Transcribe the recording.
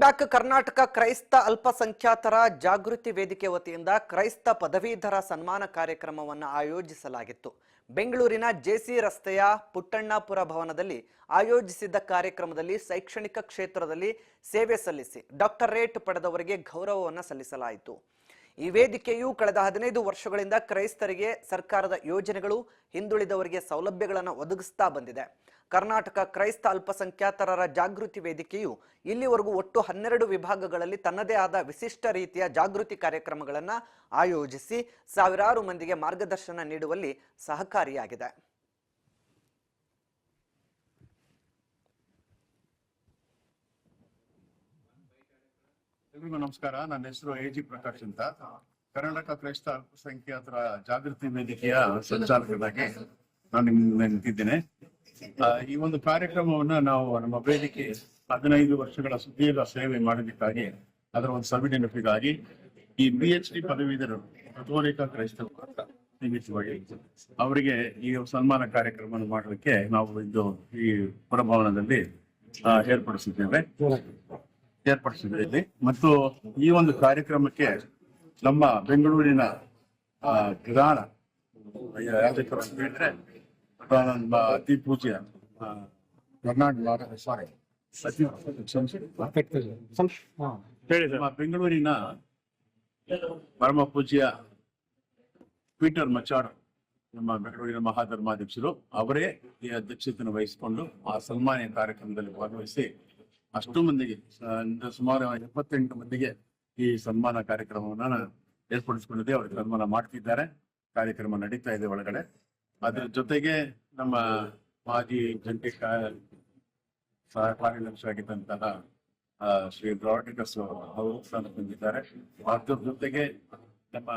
Back. Karnataka ಕ್ರೈಸ್ತ ಅಲ್ಪಸಂಖ್ಯಾತರ ಜಾಗೃತಿ ವೇದಿಕೆ ವತಿಯಿಂದ ಕ್ರೈಸ್ತ ಪದವೀಧರ ಸನ್ಮಾನ ಕಾರ್ಯಕ್ರಮವನ್ನು ಆಯೋಜಿಸಲಾಗಿತ್ತು. ಬೆಂಗಳೂರಿನ ಜೆಸಿ ರಸ್ತೆಯ ಪುಟ್ಟಣ್ಣಾಪುರ ಭವನದಲ್ಲಿ ಆಯೋಜಿಸಿದ್ದ ಕಾರ್ಯಕ್ರಮದಲ್ಲಿ ಶೈಕ್ಷಣಿಕ ಕ್ಷೇತ್ರದಲ್ಲಿ ಸೇವೆ ಸಲ್ಲಿಸಿ ಡಾಕ್ಟರೇಟ್ ಪಡೆದವರಿಗೆ ಗೌರವವನ್ನು ಸಲ್ಲಿಸಲಾಯಿತು. ಈ ವೇದಿಕೆಯು ಕಳೆದ 15 ವರ್ಷಗಳಿಂದ ಕ್ರೈಸ್ತರಿಗೆ ಸರ್ಕಾರದ ಯೋಜನೆಗಳು, ಹಿಂದುಳಿದವರಿಗೆ ಸೌಲಭ್ಯಗಳನ್ನು ಒದಗಿಸ್ತಾ ಬಂದಿದೆ. ಕರ್ನಾಟಕ ಕ್ರೈಸ್ತ ಅಲ್ಪಸಂಖ್ಯಾತರ ಜಾಗೃತಿ ವೇದಿಕೆಯು ಇಲ್ಲಿವರೆಗೂ ಒಟ್ಟು 12 ವಿಭಾಗಗಳಲ್ಲಿ ತನ್ನದೇ ಆದ ವಿಶಿಷ್ಟ ರೀತಿಯ ಜಾಗೃತಿ ಕಾರ್ಯಕ್ರಮಗಳನ್ನು ಆಯೋಜಿಸಿ ಸಾವಿರಾರು ಮಂದಿಗೆ ಮಾರ್ಗದರ್ಶನ ನೀಡುವಲ್ಲಿ ಸಹಕಾರಿಯಾಗಿದೆ. ಎಲ್ರಿಗೂ ನಮಸ್ಕಾರ. ನನ್ನ ಹೆಸರು ಎಜಿ ಪ್ರಕಾಶ್ ಅಂತ. ಕರ್ನಾಟಕ ಕ್ರೈಸ್ತ ಅಲ್ಪಸಂಖ್ಯಾತರ ಜಾಗೃತಿ ವೇದಿಕೆಯ ಸಂಚಾಲಕರಾಗಿ ನಾನು ನಿಮ್ಮ ನಿಂತಿದ್ದೇನೆ. ಈ ಒಂದು ಕಾರ್ಯಕ್ರಮವನ್ನ ನಾವು ನಮ್ಮ ವೇದಿಕೆ 15 ವರ್ಷಗಳ ಸುದೀರ್ಘ ಸೇವೆ ಮಾಡೋದಕ್ಕಾಗಿ, ಅದರ ಒಂದು ಸವಿನೆನಪಿಗಾಗಿ ಈ PhD ಪದವೀಧರರು ಕಥೋಲಿಕ ಕ್ರೈಸ್ತ ನಿಮಿತ್ತವಾಗಿ ಅವರಿಗೆ ಈ ಸನ್ಮಾನ ಕಾರ್ಯಕ್ರಮವನ್ನು ಮಾಡೋದಕ್ಕೆ ನಾವು ಇದು ಈ ಪುರಭವನದಲ್ಲಿ ಏರ್ಪಡಿಸಿದ್ದೇವೆ. ಮತ್ತು ಈ ಒಂದು ಕಾರ್ಯಕ್ರಮಕ್ಕೆ ನಮ್ಮ ಬೆಂಗಳೂರಿನ ಪ್ರಧಾನ ಯಾಜಕರು ಅಂತ ಹೇಳಿದ್ರೆ ಅತಿ ಪೂಜ್ಯ ಬೆಂಗಳೂರಿನ ಪರಮ ಪೂಜ್ಯ ಪೀಟರ್ ಮಚಾಡ್, ನಮ್ಮ ಬೆಂಗಳೂರಿನ ಮಹಾಧರ್ಮಾಧ್ಯಕ್ಷರು ಅವರೇ ಈ ಅಧ್ಯಕ್ಷತೆಯನ್ನು ವಹಿಸಿಕೊಂಡು ಆ ಸನ್ಮಾನ ಕಾರ್ಯಕ್ರಮದಲ್ಲಿ ಭಾಗವಹಿಸಿ ಅಷ್ಟು ಮಂದಿಗೆ ಸುಮಾರು 78 ಮಂದಿಗೆ ಈ ಸನ್ಮಾನ ಕಾರ್ಯಕ್ರಮವನ್ನ ಏರ್ಪಡಿಸಿಕೊಂಡಿದೆ. ಅವರಿಗೆ ಸನ್ಮಾನ ಮಾಡ್ತಿದ್ದಾರೆ. ಕಾರ್ಯಕ್ರಮ ನಡೀತಾ ಇದೆ ಒಳಗಡೆ. ಅದ್ರ ಜೊತೆಗೆ ನಮ್ಮ ಮಾಜಿ ಜಂಟಿ ಸಹ ಕಾರ್ಯದರ್ಶಿಯಾಗಿದ್ದಂತಹ ಶ್ರೀ ಬ್ರಾಡಿಕಸ್ ಅವರು ಬಂದಿದ್ದಾರೆ. ಅದ್ರ ಜೊತೆಗೆ ನಮ್ಮ